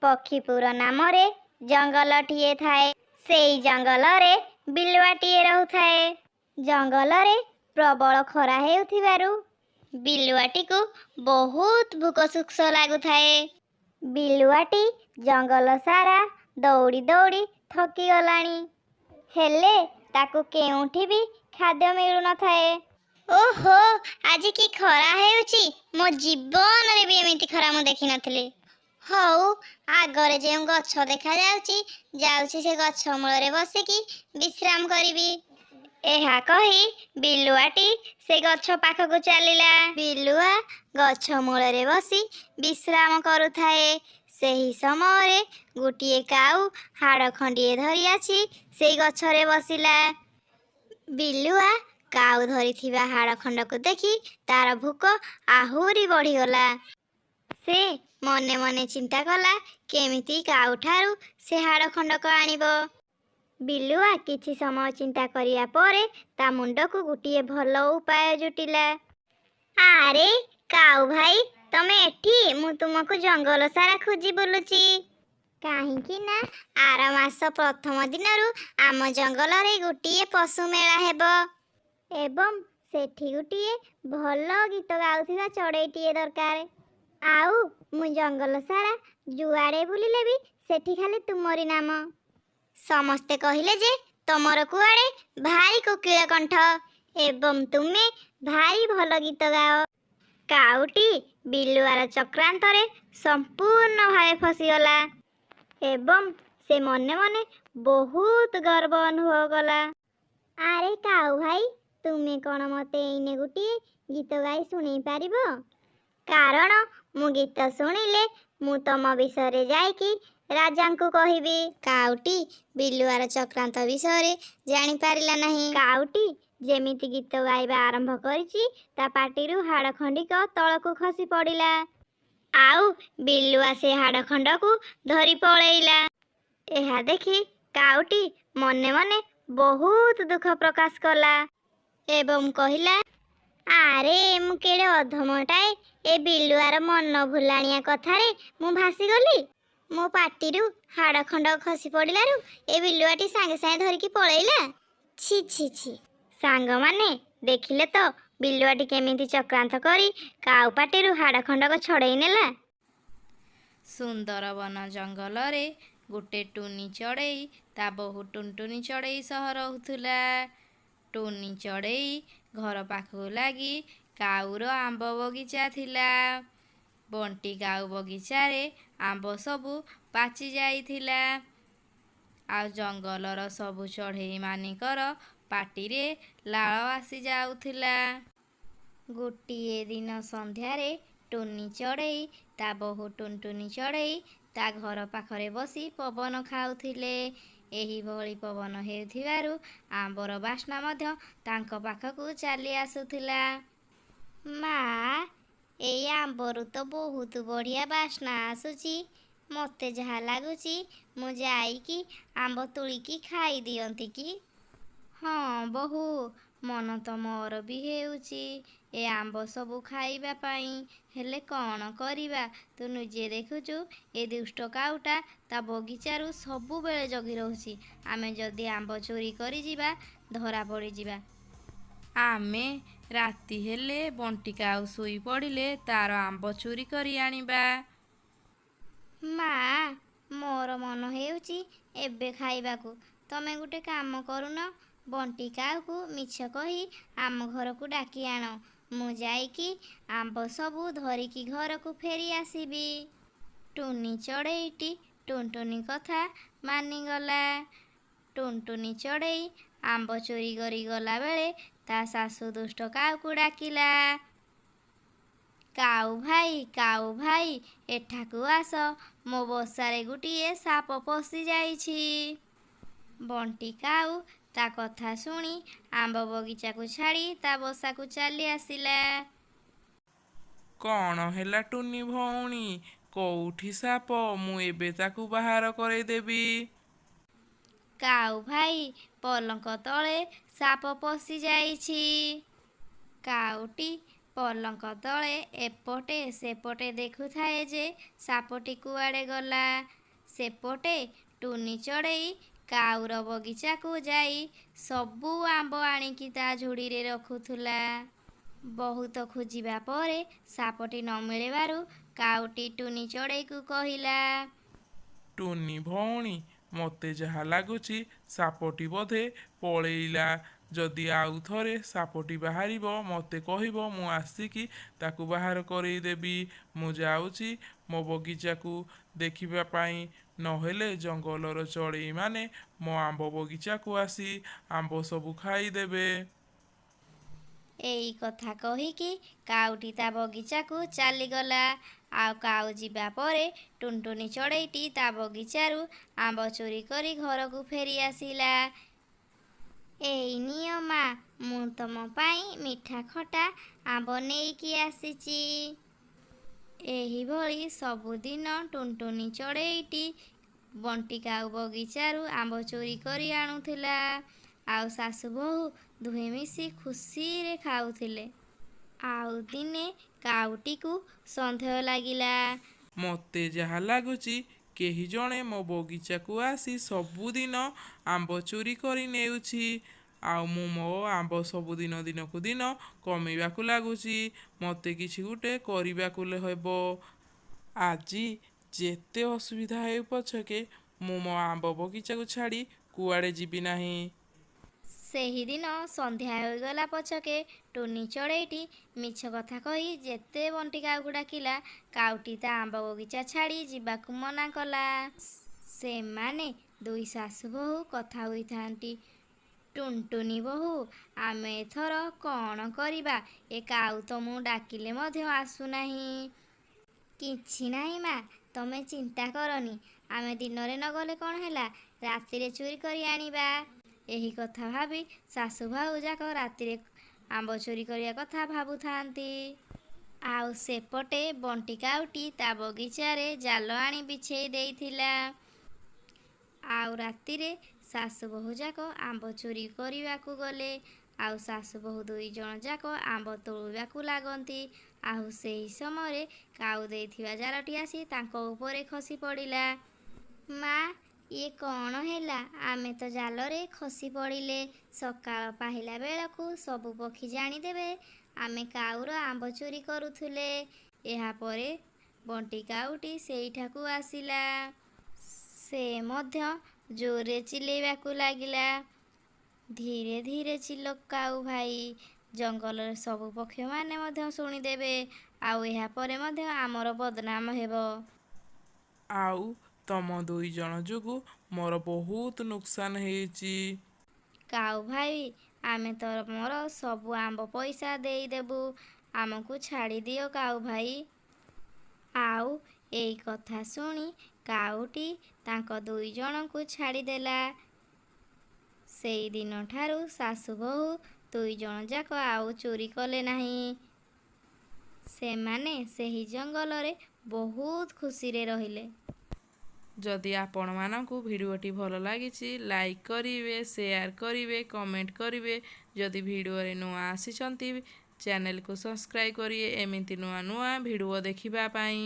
ପକ୍ଷୀପୁର ନାମରେ ଜଙ୍ଗଲଟିଏ ଥାଏ। ସେଇ ଜଙ୍ଗଲରେ ବିଲୁଆଟିଏ ରହୁଥାଏ। ଜଙ୍ଗଲରେ ପ୍ରବଳ ଖରା ହେଉଥିବାରୁ ବିଲୁଆଟିକୁ ବହୁତ ଭୋକ ଶୋଷ ଲାଗୁଥାଏ। ବିଲୁଆଟି ଜଙ୍ଗଲ ସାରା ଦୌଡ଼ି ଦୌଡ଼ି ଥକିଗଲାଣି। ହେଲେ ତାକୁ କେଉଁଠି ବି ଖାଦ୍ୟ ମିଳୁନଥାଏ। ଓହୋ, ଆଜି କି ଖରା ହେଉଛି! ମୋ ଜୀବନରେ ବି ଏମିତି ଖରା ମୁଁ ଦେଖିନଥିଲି। ହଉ, ଆଗରେ ଯେଉଁ ଗଛ ଦେଖାଯାଉଛି, ଯାଉଛି ସେ ଗଛ ମୂଳରେ ବସିକି ବିଶ୍ରାମ କରିବି। ଏହା କହି ବିଲୁଆଟି ସେ ଗଛ ପାଖକୁ ଚାଲିଲା। ବିଲୁଆ ଗଛ ମୂଳରେ ବସି ବିଶ୍ରାମ କରୁଥାଏ। ସେହି ସମୟରେ ଗୋଟିଏ କାଉ ହାଡ଼ ଖଣ୍ଡିଏ ଧରି ଆସି ସେଇ ଗଛରେ ବସିଲା। ବିଲୁଆ କାଉ ଧରିଥିବା ହାଡ଼ ଖଣ୍ଡକୁ ଦେଖି ତାର ଭୋକ ଆହୁରି ବଢ଼ିଗଲା। ସେ ମନେ ମନେ ଚିନ୍ତା କଲା କେମିତି କାଉଠାରୁ ସେ ହାଡ଼ ଖଣ୍ଡକ ଆଣିବ। ବିଲୁଆ କିଛି ସମୟ ଚିନ୍ତା କରିବା ପରେ ତା ମୁଣ୍ଡକୁ ଗୋଟିଏ ଭଲ ଉପାୟ ଜୁଟିଲା। ଆରେ କାଉ ଭାଇ, ତମେ ଏଠି? ମୁଁ ତୁମକୁ ଜଙ୍ଗଲ ସାରା ଖୋଜି ବୁଲୁଛି। କାହିଁକି ନା ଆର ମାସ ପ୍ରଥମ ଦିନରୁ ଆମ ଜଙ୍ଗଲରେ ଗୋଟିଏ ପଶୁ ମେଳା ହେବ ଏବଂ ସେଠି ଗୋଟିଏ ଭଲ ଗୀତ ଗାଉଥିବା ଚଢ଼େଇଟିଏ ଦରକାର। ଆଉ ମୁଁ ଜଙ୍ଗଲ ସାରା ଯୁଆଡ଼େ ବୁଲିଲେ ବି ସେଠି ଖାଲି ତୁମରି ନାମ। ସମସ୍ତେ କହିଲେ ଯେ ତମର କୁଆଡ଼େ ଭାରି କୋକିଳ କଣ୍ଠ ଏବଂ ତୁମେ ଭାରି ଭଲ ଗୀତ ଗାଅ। କାଉଟି ବିଲୁଆର ଚକ୍ରାନ୍ତରେ ସମ୍ପୂର୍ଣ୍ଣ ଭାବେ ଫସିଗଲା ଏବଂ ସେ ମନେ ମନେ ବହୁତ ଗର୍ବ ଅନୁଭବ କଲା। ଆରେ କାଉ ଭାଇ, ତୁମେ କ'ଣ ମୋତେ ଏଇନେ ଗୋଟିଏ ଗୀତ ଗାଇ ଶୁଣେଇ ପାରିବ? କାରଣ ମୁଁ ଗୀତ ଶୁଣିଲେ ମୁଁ ତମ ବିଷୟରେ ଯାଇକି ରାଜାଙ୍କୁ କହିବି। କାଉଟି ବିଲୁଆର ଚକ୍ରାନ୍ତ ବିଷୟରେ ଜାଣିପାରିଲା ନାହିଁ। କାଉଟି ଯେମିତି ଗୀତ ଗାଇବା ଆରମ୍ଭ କରିଛି, ତା ପାଟିରୁ ହାଡ଼ ଖଣ୍ଡିକ ତଳକୁ ଖସି ପଡ଼ିଲା। ଆଉ ବିଲୁଆ ସେ ହାଡ଼ ଖଣ୍ଡକୁ ଧରି ପଳେଇଲା। ଏହା ଦେଖି କାଉଟି ମନେ ମନେ ବହୁତ ଦୁଃଖ ପ୍ରକାଶ କଲା ଏବଂ କହିଲା, ଆରେ ମୁଁ କେଡ଼େ ଅଧମଟାଏ! ଏ ବିଲୁଆର ମନ ଭୁଲାଣିଆ କଥାରେ ମୁଁ ଭାସିଗଲି। ମୋ ପାଟିରୁ ହାଡ଼ ଖଣ୍ଡ ଖସି ପଡ଼ିଲାରୁ ଏ ବିଲୁଆଟି ସାଙ୍ଗେ ସାଙ୍ଗେ ଧରିକି ପଳେଇଲା। ଛି ଛି ଛି! ସାଙ୍ଗମାନେ ଦେଖିଲେ ତ ବିଲୁଆଟି କେମିତି ଚକ୍ରାନ୍ତ କରି କାଉ ପାଟିରୁ ହାଡ଼ ଖଣ୍ଡକ ଛଡ଼େଇ ନେଲା। ସୁନ୍ଦରବନ ଜଙ୍ଗଲରେ ଗୋଟେ ଟୁନି ଚଢ଼େଇ ତା ବୋହୂ ଟୁନଟୁନି ଚଢ଼େଇ ସହ ରହୁଥିଲା। ଟୁନି ଚଢ଼େଇ ଘର ପାଖକୁ ଲାଗି କାଉର ଆମ୍ବ ବଗିଚା ଥିଲା। ବଣ୍ଟି କାଉ ବଗିଚାରେ ଆମ୍ବ ସବୁ ପାଚି ଯାଇଥିଲା। ଆଉ ଜଙ୍ଗଲର ସବୁ ଚଢ଼େଇମାନଙ୍କର ପାଟିରେ ଲାଳ ଆସି ଯାଉଥିଲା। ଗୋଟିଏ ଦିନ ସନ୍ଧ୍ୟାରେ ଟୁନି ଚଢ଼େଇ ତା ବୋହୂ ଟୁନଟୁନି ଚଢ଼େଇ ତା ଘର ପାଖରେ ବସି ପବନ ଖାଉଥିଲେ। ଏହିଭଳି ପବନ ହେଉଥିବାରୁ ଆମ୍ବର ବାସ୍ନା ମଧ୍ୟ ତାଙ୍କ ପାଖକୁ ଚାଲି ଆସୁଥିଲା। ମା, ଏଇ ଆମ୍ବରୁ ତ ବହୁତ ବଢ଼ିଆ ବାସ୍ନା ଆସୁଛି। ମୋତେ ଯାହା ଲାଗୁଛି ମୁଁ ଯାଇକି ଆମ୍ବ ତୋଳିକି ଖାଇ ଦିଅନ୍ତି କି? ହଁ ବୋହୂ, ମନ ତ ମୋର ବି ହେଉଛି ଏ ଆମ୍ବ ସବୁ ଖାଇବା ପାଇଁ। ହେଲେ କ'ଣ କରିବା, ତୁ ନିଜେ ଦେଖୁଛୁ ଏ ଦୁଷ୍ଟ କାଉଟା ତା ବଗିଚାରୁ ସବୁବେଳେ ଜଗି ରହୁଛି। ଆମେ ଯଦି ଆମ୍ବ ଚୋରି କରିଯିବା, ଧରା ପଡ଼ିଯିବା। ଆମେ ରାତି ହେଲେ ବଣ୍ଟି କାଉ ଶୋଇ ପଡ଼ିଲେ ତାର ଆମ୍ବ ଚୋରି କରି ଆଣିବା। ମା, ମୋର ମନ ହେଉଛି ଏବେ ଖାଇବାକୁ। ତମେ ଗୋଟେ କାମ କରୁନ, ବଣ୍ଟି କାଉକୁ ମିଛ କହି ଆମ ଘରକୁ ଡାକି ଆଣ। ମୁଁ ଯାଇକି ଆମ୍ବ ସବୁ ଧରିକି ଘରକୁ ଫେରି ଆସିବି। ଟୁନି ଚଢ଼େଇଟି ଟୁନଟୁନି କଥା ମାନିଗଲା। ଟୁନଟୁନି ଚଢ଼େଇ ଆମ୍ବ ଚୋରି କରି ଗଲାବେଳେ ତା ଶାଶୁ ଦୁଷ୍ଟ କାଉକୁ ଡାକିଲା। କାଉ ଭାଇ, ଏଠାକୁ ଆସ। ମୋ ବସାରେ ଗୋଟିଏ ସାପ ପଶି ଯାଇଛି। ବଣ୍ଟି କାଉ ତା କଥା ଶୁଣି ଆମ୍ବ ବଗିଚାକୁ ଛାଡ଼ି ତା ବସାକୁ ଚାଲି ଆସିଲା। କ'ଣ ହେଲା ଟୁନି ଭଉଣୀ? କୋଉଠି ସାପ? ମୁଁ ଏବେ ତାକୁ ବାହାର କରେଇଦେବି। କାଉ ଭାଇ, ପଲଙ୍କ ତଳେ ସାପ ପଶି ଯାଇଛି। କାଉଟି ପଲଙ୍କ ତଳେ ଏପଟେ ସେପଟେ ଦେଖୁଥାଏ ଯେ ସାପଟି କୁଆଡ଼େ ଗଲା। ସେପଟେ ଟୁନି ଚଢ଼େଇ କାଉର ବଗିଚାକୁ ଯାଇ ସବୁ ଆମ୍ବ ଆଣିକି ତା ଝୁଡ଼ିରେ ରଖୁଥିଲା। ବହୁତ ଖୋଜିବା ପରେ ସାପଟି ନ ମିଳିବାରୁ କାଉଟି ଟୁନି ଚଢ଼େଇକୁ କହିଲା, ଟୁନି ଭଉଣୀ, ମୋତେ ଯାହା ଲାଗୁଛି ସାପଟି ବୋଧେ ପଳେଇଲା। ଯଦି ଆଉ ଥରେ ସାପଟି ବାହାରିବ ମୋତେ କହିବ, ମୁଁ ଆସିକି ତାକୁ ବାହାର କରେଇଦେବି। ମୁଁ ଯାଉଛି ମୋ ବଗିଚାକୁ ଦେଖିବା ପାଇଁ, ନହେଲେ ଜଙ୍ଗଲର ଚଢ଼େଇମାନେ ମୋ ଆମ୍ବ ବଗିଚାକୁ ଆସି ଆମ୍ବ ସବୁ ଖାଇଦେବେ। ଏଇ କଥା କହିକି କାଉଟି ତା ବଗିଚାକୁ ଚାଲିଗଲା। ଆଉ କାଉ ଯିବା ପରେ ଟୁନଟୁନି ଚଢ଼େଇଟି ତା ବଗିଚାରୁ ଆମ୍ବ ଚୋରି କରି ଘରକୁ ଫେରି ଆସିଲା। ଏଇ ନିଅ ମା, ମୁଁ ତମ ପାଇଁ ମିଠା ଖଟା ଆମ୍ବ ନେଇକି ଆସିଛି। ଏହିଭଳି ସବୁଦିନ ଟୁନଟୁନି ଚଢ଼େଇଟି ବଣ୍ଟି କାଉ ବଗିଚାରୁ ଆମ୍ବ ଚୋରି କରି ଆଣୁଥିଲା। ଆଉ ଶାଶୁ ବୋହୂ ଦୁହେଁ ମିଶି ଖୁସିରେ ଖାଉଥିଲେ। ଆଉ ଦିନେ କାଉଟିକୁ ସନ୍ଦେହ ଲାଗିଲା। ମୋତେ ଯାହା ଲାଗୁଛି କେହି ଜଣେ ମୋ ବଗିଚାକୁ ଆସି ସବୁଦିନ ଆମ୍ବ ଚୋରି କରି ନେଉଛି। ଆଉ ମୁଁ ମୋ ଆମ୍ବ ସବୁ ଦିନକୁ ଦିନ କମିବାକୁ ଲାଗୁଛି। ମୋତେ କିଛି ଗୋଟେ କରିବାକୁ ହେବ। ଆଜି ଯେତେ ଅସୁବିଧା ହେଉ ପଛକେ ମୁଁ ମୋ ଆମ୍ବ ବଗିଚାକୁ ଛାଡ଼ି କୁଆଡ଼େ ଯିବି ନାହିଁ। ସେହିଦିନ ସନ୍ଧ୍ୟା ହୋଇଗଲା ପଛକେ ଟୁନି ଚଢ଼େଇଟି ମିଛ କଥା କହି ଯେତେ ବଣ୍ଟି କାଉକୁ ଡାକିଲା, କାଉଟି ତା ଆମ୍ବ ବଗିଚା ଛାଡ଼ି ଯିବାକୁ ମନା କଲା। ସେମାନେ ଦୁଇ ଶାଶୁ ବୋହୂ କଥା ହୋଇଥାନ୍ତି। ଟୁନଟୁନି ବୋହୂ, ଆମେ ଏଥର କ'ଣ କରିବା? ଏ କାଉ ତ ମୁଁ ଡାକିଲେ ମଧ୍ୟ ଆସୁନାହିଁ। କିଛି ନାହିଁ ମା, ତମେ ଚିନ୍ତା କରନି। ଆମେ ଦିନରେ ନଗଲେ କ'ଣ ହେଲା, ରାତିରେ ଚୋରି କରି ଆଣିବା। ଏହି କଥା ଭାବି ଶାଶୁ ବୋହୂ ଯାକ ରାତିରେ ଆମ୍ବ ଚୋରି କରିବା କଥା ଭାବୁଥାନ୍ତି। ଆଉ ସେପଟେ ବଣ୍ଟି କାଉଟି ତା ବଗିଚାରେ ଜାଲ ଆଣି ବିଛେଇ ଦେଇଥିଲା। ଆଉ ରାତିରେ ଶାଶୁ ବୋହୂ ଯାକ ଆମ୍ବ ଚୋରି କରିବାକୁ ଗଲେ। ଆଉ ଶାଶୁ ବୋହୂ ଦୁଇ ଜଣ ଯାକ ଆମ୍ବ ତୋଳିବାକୁ ଲାଗନ୍ତି। ଆଉ ସେହି ସମୟରେ କାଉ ଦେଇଥିବା ଜାଲଟି ଆସି ତାଙ୍କ ଉପରେ ଖସି ପଡ଼ିଲା। ମା, ଇଏ କ'ଣ ହେଲା? ଆମେ ତ ଜାଲରେ ଖସି ପଡ଼ିଲେ। ସକାଳ ପାହିଲା ବେଳକୁ ସବୁ ପକ୍ଷୀ ଜାଣିଦେବେ ଆମେ କାଉର ଆମ୍ବ ଚୋରି କରୁଥିଲେ। ଏହାପରେ ବଣ୍ଟି କାଉଟି ସେଇଠାକୁ ଆସିଲା। ସେ ମଧ୍ୟ ଜୋରରେ ଚିଲେଇବାକୁ ଲାଗିଲା, ଧୀରେ ଧୀରେ ଚିଲ କାଉ ଭାଇ, ଜଙ୍ଗଲରେ ସବୁ ପକ୍ଷୀମାନେ ମଧ୍ୟ ଶୁଣିଦେବେ। ଆଉ ଏହାପରେ ମଧ୍ୟ ଆମର ବଦନାମ ହେବ। ଆଉ ତମ ଦୁଇ ଜଣ ଯୋଗୁଁ ମୋର ବହୁତ ନୁକସାନ ହେଇଛି। କାଉ ଭାଇ, ଆମେ ତମର ସବୁ ଆମ୍ବ ପଇସା ଦେଇଦେବୁ। ଆମକୁ ଛାଡ଼ିଦିଅ କାଉ ଭାଇ। ଆଉ ଏଇ କଥା ଶୁଣି କାଉଟି ତାଙ୍କ ଦୁଇ ଜଣଙ୍କୁ ଛାଡ଼ିଦେଲା। ସେଇଦିନଠାରୁ ଶାଶୁ ବୋହୂ ଦୁଇ ଜଣ ଯାକ ଆଉ ଚୋରି କଲେ ନାହିଁ। ସେମାନେ ସେହି ଜଙ୍ଗଲରେ ବହୁତ ଖୁସିରେ ରହିଲେ। ଯଦି ଆପଣମାନଙ୍କୁ ଭିଡ଼ିଓଟି ଭଲ ଲାଗିଛି, ଲାଇକ୍ କରିବେ, ସେୟାର କରିବେ, କମେଣ୍ଟ କରିବେ। ଯଦି ଭିଡ଼ିଓରେ ନୂଆ ଆସିଛନ୍ତି, ଚ୍ୟାନେଲକୁ ସବସ୍କ୍ରାଇବ୍ କରିବେ ଏମିତି ନୂଆ ନୂଆ ଭିଡ଼ିଓ ଦେଖିବା ପାଇଁ।